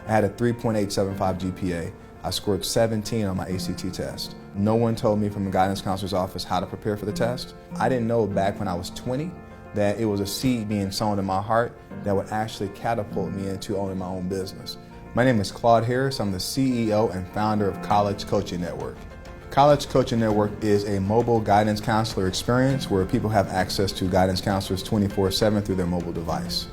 I had a 3.875 GPA. I scored 17 on my ACT test. No one told me from the guidance counselor's office how to prepare for the test. I didn't know back when I was 20 that it was a seed being sown in my heart that would actually catapult me into owning my own business. My name is Claude Harris. I'm the CEO and founder of College Coaching Network. College Coaching Network is a mobile guidance counselor experience where people have access to guidance counselors 24/7 through their mobile device.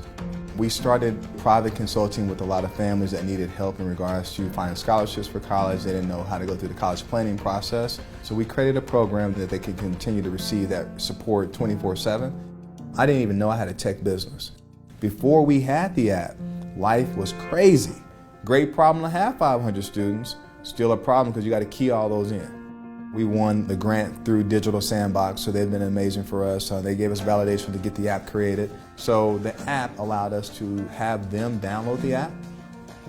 We started private consulting with a lot of families that needed help in regards to finding scholarships for college. They didn't know how to go through the college planning process. So we created a program that they could continue to receive that support 24/7. I didn't even know I had a tech business. Before we had the app, life was crazy. Great problem to have 500 students, still a problem because you got to key all those in. We won the grant through Digital Sandbox, so they've been amazing for us. They gave us validation to get the app created. So the app allowed us to have them download the app.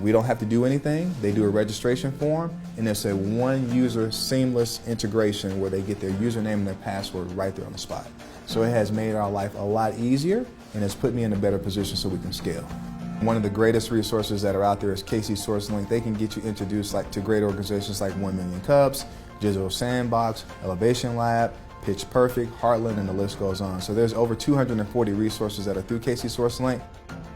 We don't have to do anything. They do a registration form, and it's a one-user seamless integration where they get their username and their password right there on the spot. So it has made our life a lot easier, and it's put me in a better position so we can scale. One of the greatest resources that are out there is KC SourceLink. They can get you introduced to great organizations like 1 Million Cups, Digital Sandbox, Elevation Lab, Pitch Perfect, Heartland, and the list goes on. So there's over 240 resources that are through KC SourceLink.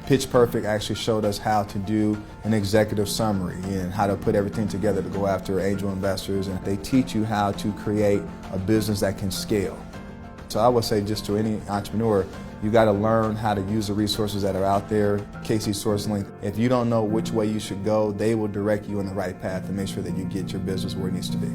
Pitch Perfect actually showed us how to do an executive summary and how to put everything together to go after angel investors, and they teach you how to create a business that can scale. So I would say just to any entrepreneur, you got to learn how to use the resources that are out there. KC SourceLink, if you don't know which way you should go, they will direct you on the right path to make sure that you get your business where it needs to be.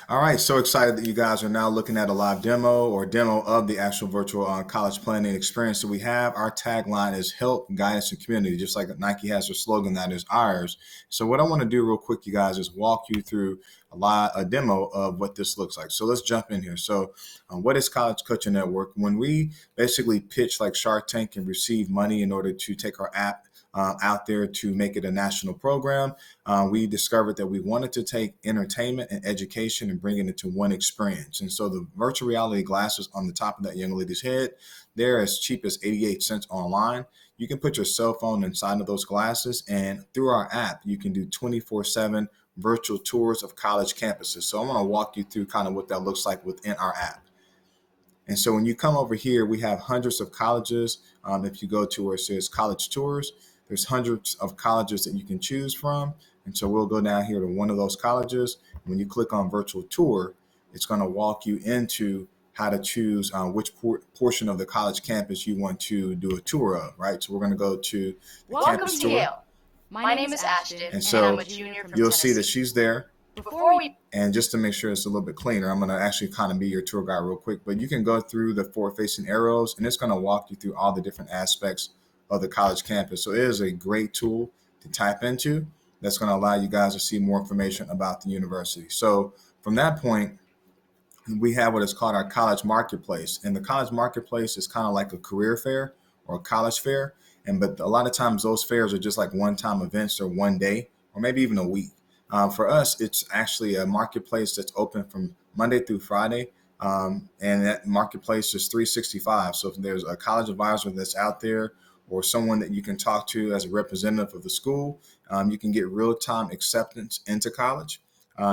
All right, so excited that you guys are now looking at a live demo of the actual virtual college planning experience that we have. Our tagline is help, guidance, and community, just like Nike has their slogan, that is ours. So what I want to do real quick, you guys, is walk you through a demo of what this looks like. So let's jump in here. So what is College Coaching Network? When we basically pitch like Shark Tank and receive money in order to take our app out there to make it a national program, we discovered that we wanted to take entertainment and education and bring it into one experience. And so the virtual reality glasses on the top of that young lady's head, they're as cheap as 88 cents online. You can put your cell phone inside of those glasses, and through our app, you can do 24/7 virtual tours of college campuses. So I'm going to walk you through kind of what that looks like within our app. And so when you come over here, we have hundreds of colleges. If you go to where it says college tours, there's hundreds of colleges that you can choose from. And so we'll go down here to one of those colleges. When you click on virtual tour, it's going to walk you into how to choose which portion of the college campus you want to do a tour of, right? So we're going to go to the campus tour. Yale. My name is Ashton, and so I'm a junior from you'll Tennessee. see that she's there. Before we And just to make sure it's a little bit cleaner, I'm going to actually kind of be your tour guide real quick. But you can go through the forward-facing arrows, and it's going to walk you through all the different aspects of the college campus. So it is a great tool to type into that's going to allow you guys to see more information about the university. So from that point, we have what is called our college marketplace. And the college marketplace is kind of like a career fair or a college fair. But a lot of times those fairs are just like one-time events or one day or maybe even a week. For us, it's actually a marketplace that's open from Monday through Friday. And that marketplace is 365. So if there's a college advisor that's out there or someone that you can talk to as a representative of the school, you can get real-time acceptance into college.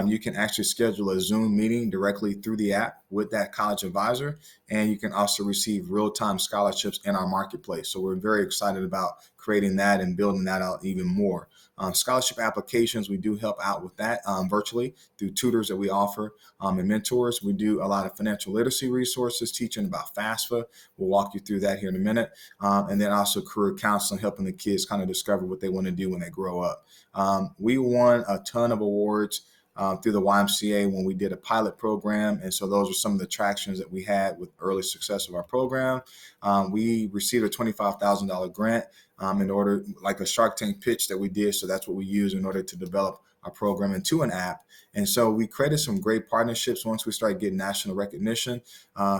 You can actually schedule a Zoom meeting directly through the app with that college advisor, and you can also receive real-time scholarships in our marketplace. So we're very excited about creating that and building that out even more. Scholarship applications, we do help out with that virtually through tutors that we offer and mentors. We do a lot of financial literacy resources, teaching about FAFSA. We'll walk you through that here in a minute. And then also career counseling, helping the kids kind of discover what they want to do when they grow up. We won a ton of awards through the YMCA when we did a pilot program. And so those are some of the attractions that we had with early success of our program. We received a $25,000 grant in order, like a Shark Tank pitch that we did. So that's what we use in order to develop our program into an app. And so we created some great partnerships once we started getting national recognition.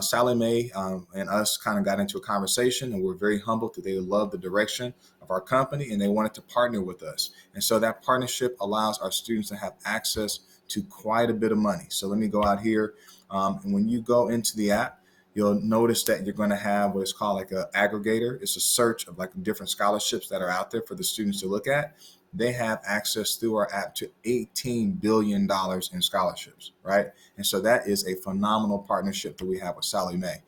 Sallie Mae and us kind of got into a conversation, and we're very humbled that they love the direction of our company and they wanted to partner with us. And so that partnership allows our students to have access to quite a bit of money. So let me go out here. And when you go into the app, you'll notice that you're going to have what is called like an aggregator. It's a search of like different scholarships that are out there for the students to look at. They have access through our app to $18 billion in scholarships, right? And so that is a phenomenal partnership that we have with Sallie Mae.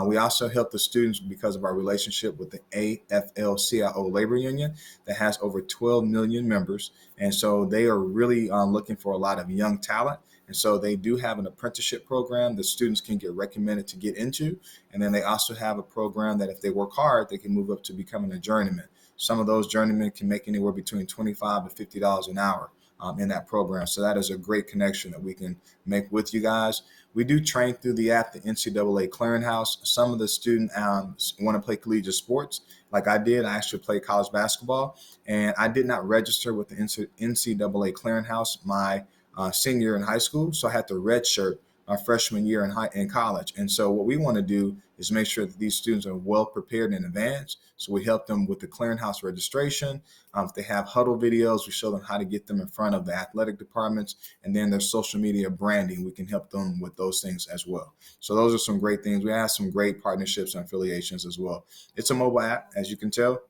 We also help the students because of our relationship with the AFL-CIO labor union that has over 12 million members. And so they are really looking for a lot of young talent. And so they do have an apprenticeship program that students can get recommended to get into. And then they also have a program that if they work hard, they can move up to becoming a journeyman. Some of those journeymen can make anywhere between $25 to $50 an hour in that program. So that is a great connection that we can make with you guys. We do train through the app, the NCAA Clearinghouse. Some of the students want to play collegiate sports. Like I did, I actually played college basketball, and I did not register with the NCAA Clearinghouse my senior year in high school. So I had to redshirt my freshman year in college. And so what we want to do is make sure that these students are well prepared in advance. So we help them with the clearinghouse registration. If they have huddle videos, we show them how to get them in front of the athletic departments, and then their social media branding. We can help them with those things as well. So those are some great things. We have some great partnerships and affiliations as well. It's a mobile app, as you can tell.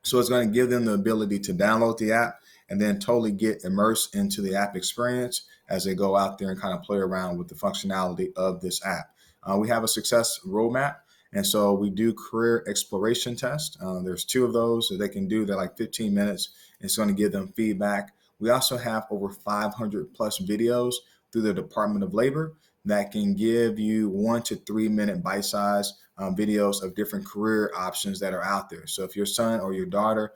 So it's going to give them the ability to download the app and then totally get immersed into the app experience as they go out there and kind of play around with the functionality of this app. We have a success roadmap. And so we do career exploration tests. There's 2 of those that they can do. They're like 15 minutes. It's going to give them feedback. We also have over 500 plus videos through the Department of Labor that can give you 1 to 3 minute bite-sized videos of different career options that are out there. So if your son or your daughter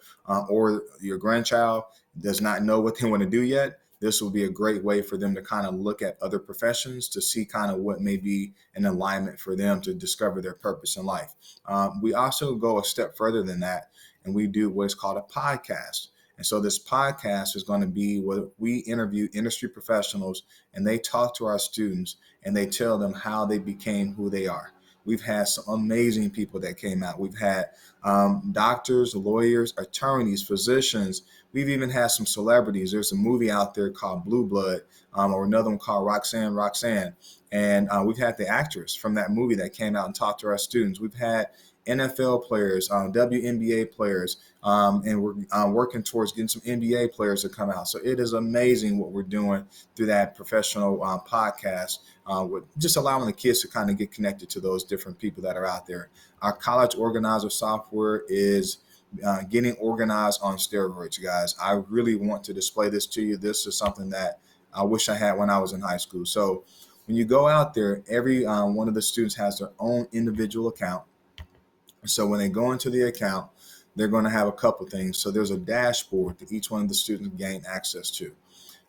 or your grandchild does not know what they want to do yet, this will be a great way for them to kind of look at other professions to see kind of what may be an alignment for them to discover their purpose in life. We also go a step further than that, and we do what is called a podcast. And so this podcast is going to be where we interview industry professionals, and they talk to our students and they tell them how they became who they are. We've had some amazing people that came out. We've had doctors, lawyers, attorneys, physicians. We've even had some celebrities. There's a movie out there called Blue Blood, or another one called Roxanne. And we've had the actress from that movie that came out and talked to our students. We've had NFL players, WNBA players, and we're working towards getting some NBA players to come out. So it is amazing what we're doing through that professional podcast, with just allowing the kids to kind of get connected to those different people that are out there. Our college organizer software is getting organized on steroids, guys. I really want to display this to you. This is something that I wish I had when I was in high school. So when you go out there, every one of the students has their own individual account. So when they go into the account, they're going to have a couple things. So there's a dashboard that each one of the students gain access to.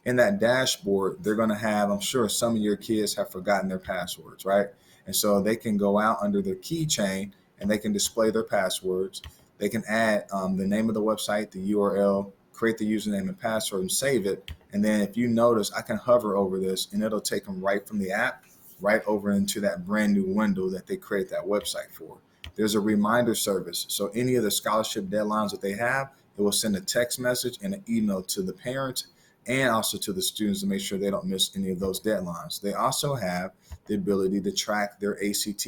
In that dashboard, they're going to have, I'm sure some of your kids have forgotten their passwords, right? And so they can go out under their keychain and they can display their passwords. They can add the name of the website, the URL, create the username and password and save it. And then if you notice, I can hover over this and it'll take them right from the app, right over into that brand new window that they create that website for. There's a reminder service. So any of the scholarship deadlines that they have, it will send a text message and an email to the parents and also to the students to make sure they don't miss any of those deadlines. They also have the ability to track their ACT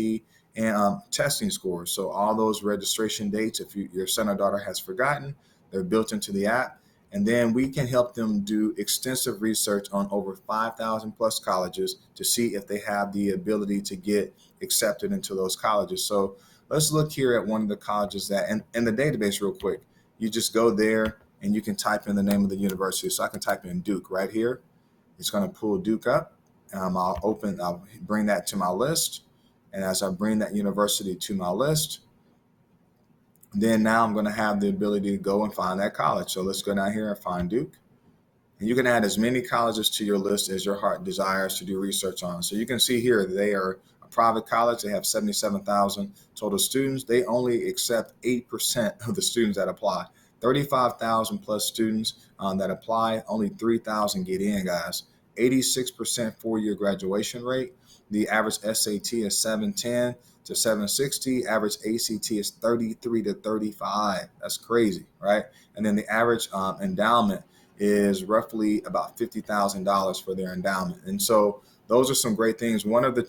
and testing scores. So all those registration dates, if your son or daughter has forgotten, they're built into the app. And then we can help them do extensive research on over 5,000 plus colleges to see if they have the ability to get accepted into those colleges. So let's look here at one of the colleges that, in the database real quick, you just go there and you can type in the name of the university. So I can type in Duke right here. It's going to pull Duke up. I'll bring that to my list. And as I bring that university to my list, then now I'm going to have the ability to go and find that college. So let's go down here and find Duke. And you can add as many colleges to your list as your heart desires to do research on. So you can see here they are a private college. They have 77,000 total students. They only accept 8% of the students that apply. 35,000 plus students that apply, only 3,000 get in, guys. 86% four-year graduation rate. The average SAT is 710 to 760. Average ACT is 33 to 35. That's crazy, right? And then the average endowment is roughly about $50,000 for their endowment. And so those are some great things. One of the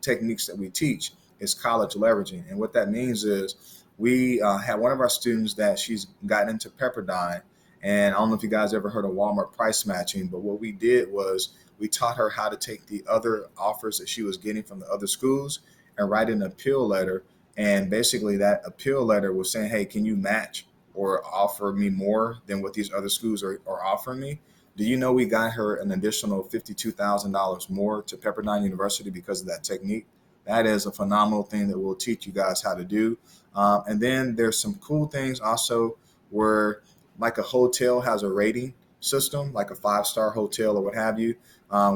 techniques that we teach is college leveraging. And what that means is we had one of our students that she's gotten into Pepperdine. And I don't know if you guys ever heard of Walmart price matching, but what we did was we taught her how to take the other offers that she was getting from the other schools and write an appeal letter. And basically that appeal letter was saying, hey, can you match or offer me more than what these other schools are offering me? Do you know we got her an additional $52,000 more to Pepperdine University because of that technique? That is a phenomenal thing that we'll teach you guys how to do. And then there's some cool things also where like a hotel has a rating system, like a 5-star hotel or what have you.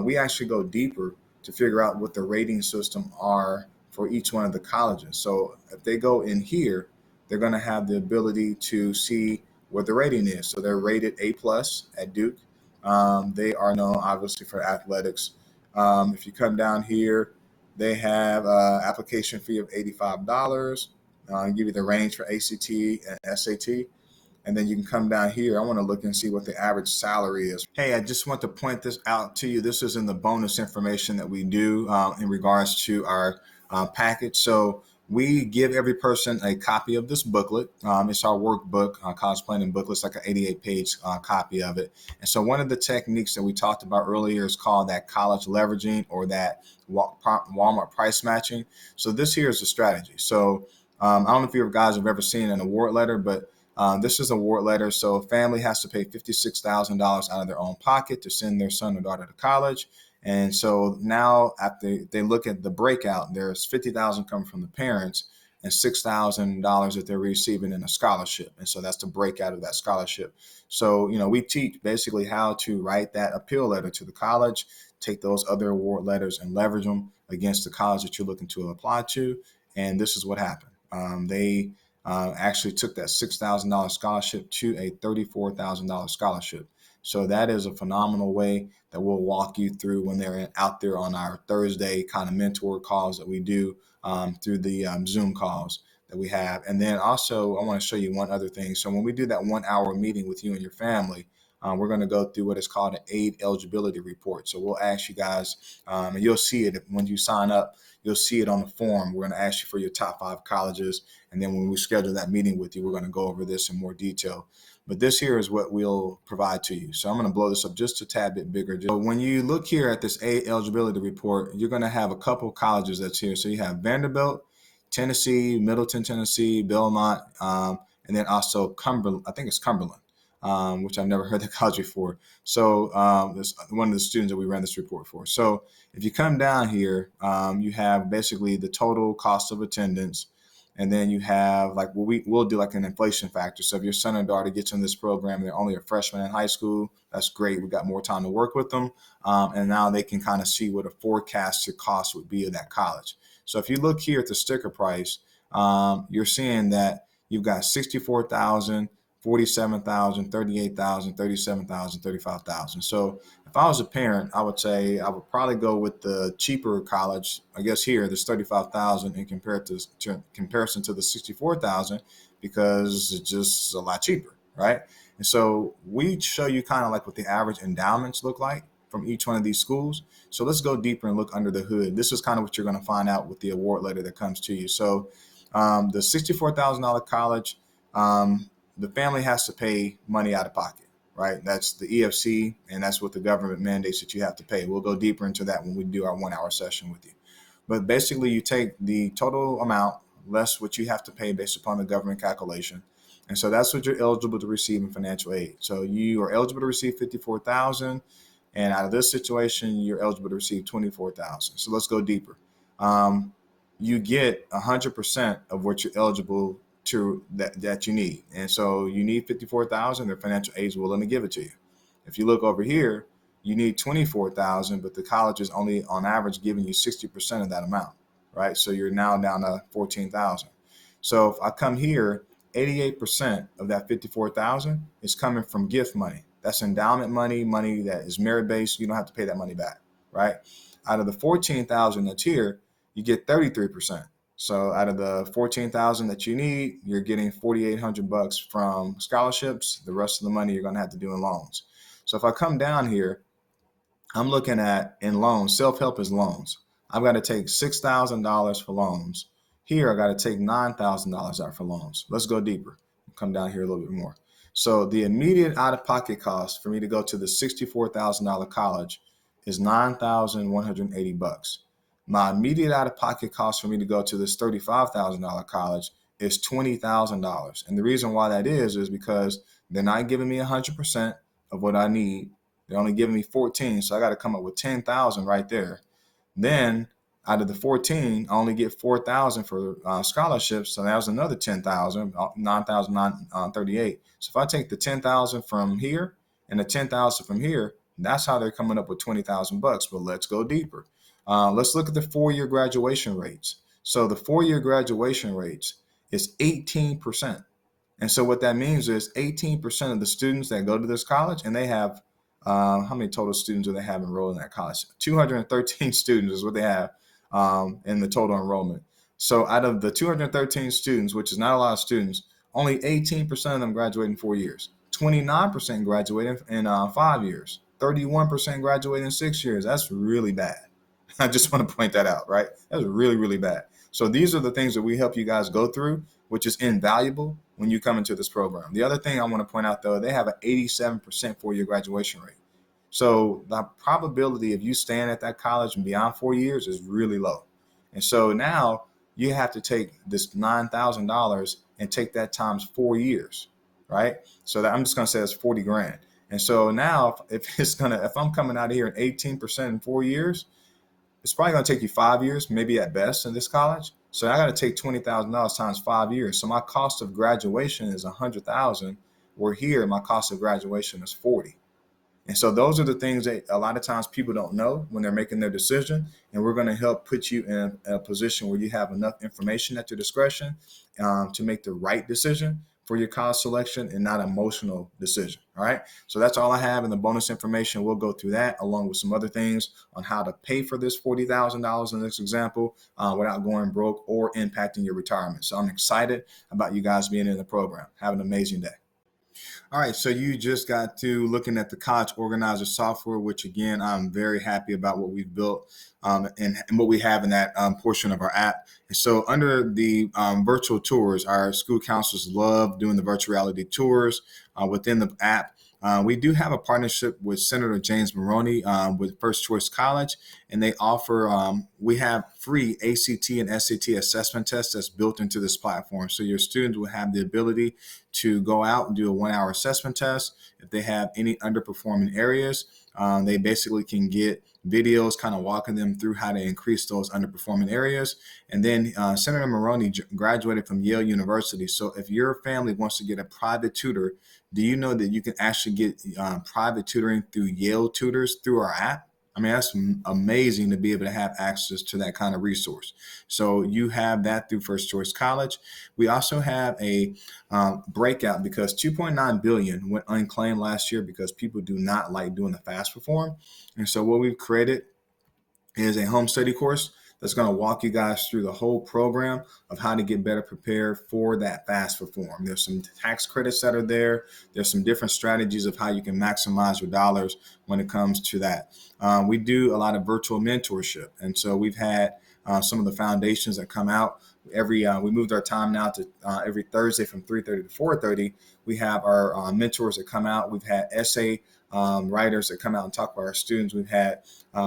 We actually go deeper to figure out what the rating system are for each one of the colleges. So if they go in here, they're going to have the ability to see what the rating is. So they're rated A+ at Duke. They are known obviously for athletics. If you come down here, they have application fee of $85. Give you the range for ACT and SAT. And then you can come down here. I want to look and see what the average salary is. Hey, I just want to point this out to you. This is in the bonus information that we do in regards to our package. So we give every person a copy of this booklet. It's our workbook, college planning booklet. It's like an 88-page copy of it. And so one of the techniques that we talked about earlier is called that college leveraging or that Walmart price matching. So this here is the strategy. So I don't know if you guys have ever seen an award letter, but this is an award letter. So a family has to pay $56,000 out of their own pocket to send their son or daughter to college. And so now after they look at the breakout, there's $50,000 coming from the parents and $6,000 that they're receiving in a scholarship. And so that's the breakout of that scholarship. So, we teach basically how to write that appeal letter to the college, take those other award letters and leverage them against the college that you're looking to apply to. And this is what happened. They actually took that $6,000 scholarship to a $34,000 scholarship. So that is a phenomenal way that we'll walk you through when they're out there on our Thursday kind of mentor calls that we do through the Zoom calls that we have. And then also I want to show you one other thing. So when we do that 1-hour meeting with you and your family, we're going to go through what is called an aid eligibility report. So we'll ask you guys, and you'll see it when you sign up. You'll see it on the form. We're going to ask you for your top 5 colleges. And then when we schedule that meeting with you, we're going to go over this in more detail. But this here is what we'll provide to you. So I'm going to blow this up just a tad bit bigger. So when you look here at this aid eligibility report, you're going to have a couple colleges that's here. So you have Vanderbilt, Tennessee, Middleton, Tennessee, Belmont, and then also Cumberland. I think it's Cumberland. Which I've never heard the college before. So that's one of the students that we ran this report for. So if you come down here, you have basically the total cost of attendance. And then you have like we'll do like an inflation factor. So if your son or daughter gets in this program, they're only a freshman in high school, that's great. We got more time to work with them. And now they can kind of see what a forecasted cost would be of that college. So if you look here at the sticker price, you're seeing that you've got 64,000, 47,000, 38,000, 37,000, 35,000. So if I was a parent, I would say I would probably go with the cheaper college. I guess here, this 35,000 in comparison to the 64,000 because it's just a lot cheaper, right? And so we show you kind of like what the average endowments look like from each one of these schools. So let's go deeper and look under the hood. This is kind of what you're going to find out with the award letter that comes to you. So the $64,000 college, the family has to pay money out of pocket, right? That's the EFC, and that's what the government mandates that you have to pay. We'll go deeper into that when we do our 1-hour session with you. But basically, you take the total amount less what you have to pay based upon the government calculation. And so that's what you're eligible to receive in financial aid. So you are eligible to receive $54,000, and out of this situation, you're eligible to receive $24,000. So let's go deeper. You get 100% of what you're eligible to that you need. And so you need 54,000, their financial aid is willing to give it to you. If you look over here, you need 24,000, but the college is only on average giving you 60% of that amount, right? So you're now down to 14,000. So if I come here, 88% of that 54,000 is coming from gift money. That's endowment money, money that is merit-based. You don't have to pay that money back, right? Out of the 14,000 that's here, you get 33%. So out of the 14,000 that you need, you're getting $4,800 from scholarships. The rest of the money you're going to have to do in loans. So if I come down here I'm looking at in loans, self-help is loans. I've got to take $6,000 for loans. Here, I got to take $9,000 out for loans. Let's go deeper. Come down here a little bit more. So the immediate out-of-pocket cost for me to go to the $64,000 college is $9,180. My immediate out-of-pocket cost for me to go to this $35,000 college is $20,000. And the reason why that is because they're not giving me 100% of what I need. They're only giving me 14, so I got to come up with 10,000 right there. Then out of the 14, I only get 4,000 for scholarships, so that was another 10,000, 9,938. So if I take the 10,000 from here and the 10,000 from here, that's how they're coming up with 20,000 bucks. But let's go deeper. Let's look at the 4-year graduation rates. So the 4-year graduation rates is 18%. And so what that means is 18% of the students that go to this college, and they have how many total students do they have enrolled in that college? 213 students is what they have in the total enrollment. So out of the 213 students, which is not a lot of students, only 18% of them graduate in 4 years. 29% graduate in 5 years. 31% graduate in 6 years. That's really bad. I just want to point that out, right? That's really, really bad. So these are the things that we help you guys go through, which is invaluable when you come into this program. The other thing I want to point out, though, they have an 87% 4-year graduation rate. So the probability of you staying at that college and beyond 4 years is really low. And so now you have to take this $9,000 and take that times 4 years, right? So that I'm just going to say it's 40 grand. And so now if I'm coming out of here at 18% in 4 years, it's probably going to take you 5 years, maybe at best, in this college. So I got to take $20,000 times 5 years. So my cost of graduation is $100,000. Where here, my cost of graduation is $40,000. And so those are the things that a lot of times people don't know when they're making their decision. And we're going to help put you in a position where you have enough information at your discretion to make the right decision for your college selection and not an emotional decision. All right. So that's all I have in the bonus information. We'll go through that along with some other things on how to pay for this $40,000 in this example without going broke or impacting your retirement. So I'm excited about you guys being in the program. Have an amazing day. All right, so you just got to looking at the College Organizer software, which again, I'm very happy about what we've built and what we have in that portion of our app. And so under the virtual tours, our school counselors love doing the virtual reality tours within the app. We do have a partnership with Senator James Maroney with First Choice College, and they offer, we have free ACT and SAT assessment tests that's built into this platform. So your students will have the ability to go out and do a 1-hour assessment test. If they have any underperforming areas, they basically can get videos kind of walking them through how to increase those underperforming areas. And then Senator Maroney graduated from Yale University. So if your family wants to get a private tutor, do you know that you can actually get private tutoring through Yale Tutors through our app? I mean, that's amazing to be able to have access to that kind of resource. So you have that through First Choice College. We also have a breakout because $2.9 billion went unclaimed last year because people do not like doing the FAFSA form. And so what we've created is a home study course that's going to walk you guys through the whole program of how to get better prepared for that FAFSA form. There's some tax credits that are there. There's some different strategies of how you can maximize your dollars when it comes to that. We do a lot of virtual mentorship. And so we've had some of the foundations that come out. We moved our time now to every Thursday from 3:30 to 4:30. We have our mentors that come out. We've had essay writers that come out and talk about our students. We've had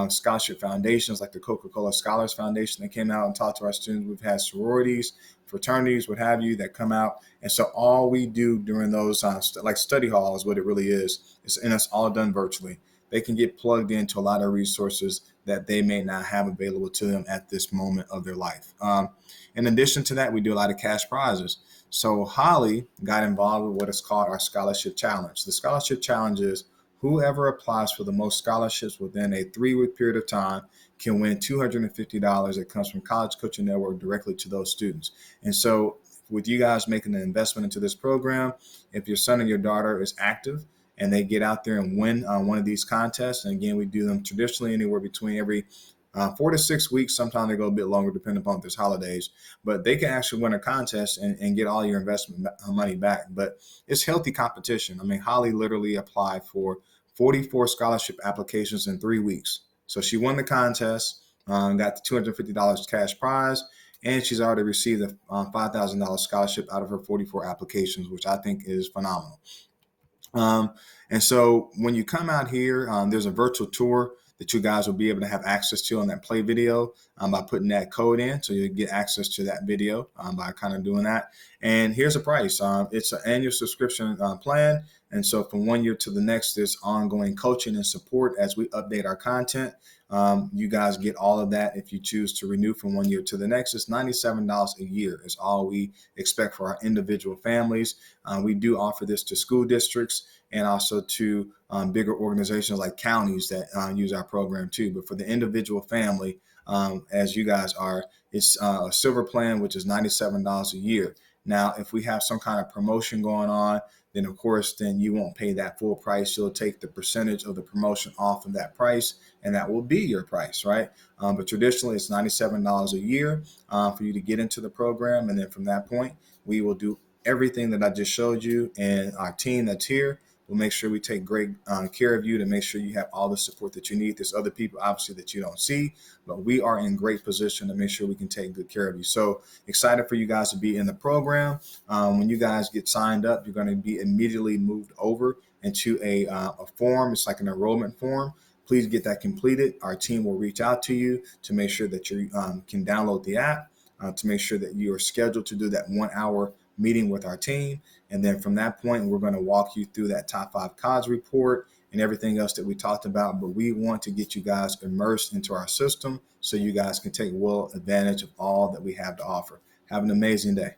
scholarship foundations like the Coca-Cola Scholars Foundation that came out and talked to our students. We've had sororities, fraternities, what have you, that come out. And so all we do during those, like study hall is what it really is, and it's all done virtually. They can get plugged into a lot of resources that they may not have available to them at this moment of their life. In addition to that, we do a lot of cash prizes. So Holly got involved with what is called our Scholarship Challenge. The Scholarship Challenge is whoever applies for the most scholarships within a 3-week period of time can win $250 that comes from College Coaching Network directly to those students. And so with you guys making an investment into this program, if your son or your daughter is active and they get out there and win one of these contests, and again, we do them traditionally anywhere between every 4 to 6 weeks. Sometimes they go a bit longer depending upon there's holidays, but they can actually win a contest and get all your investment money back. But it's healthy competition. I mean, Holly literally applied for 44 scholarship applications in 3 weeks. So she won the contest, got the $250 cash prize, and she's already received a $5,000 scholarship out of her 44 applications, which I think is phenomenal. And so when you come out here, there's a virtual tour that you guys will be able to have access to on that play video by putting that code in. So you get access to that video by kind of doing that. And here's the price. It's an annual subscription plan. And so from 1 year to the next, there's ongoing coaching and support as we update our content. You guys get all of that if you choose to renew from 1 year to the next. It's $97 a year is all we expect for our individual families. We do offer this to school districts and also to bigger organizations like counties that use our program too. But for the individual family, as you guys are, it's a silver plan, which is $97 a year. Now, if we have some kind of promotion going on, then of course, then you won't pay that full price. You'll take the percentage of the promotion off of that price, and that will be your price, right? But traditionally, it's $97 a year for you to get into the program. And then from that point, we will do everything that I just showed you, and our team that's here will make sure we take great care of you to make sure you have all the support that you need. There's other people, obviously, that you don't see, but we are in great position to make sure we can take good care of you. So excited for you guys to be in the program. When you guys get signed up, you're going to be immediately moved over into a form. It's like an enrollment form. Please get that completed. Our team will reach out to you to make sure that you can download the app, to make sure that you are scheduled to do that 1 hour meeting with our team. And then from that point, we're going to walk you through that top 5 CODS report and everything else that we talked about. But we want to get you guys immersed into our system so you guys can take full advantage of all that we have to offer. Have an amazing day.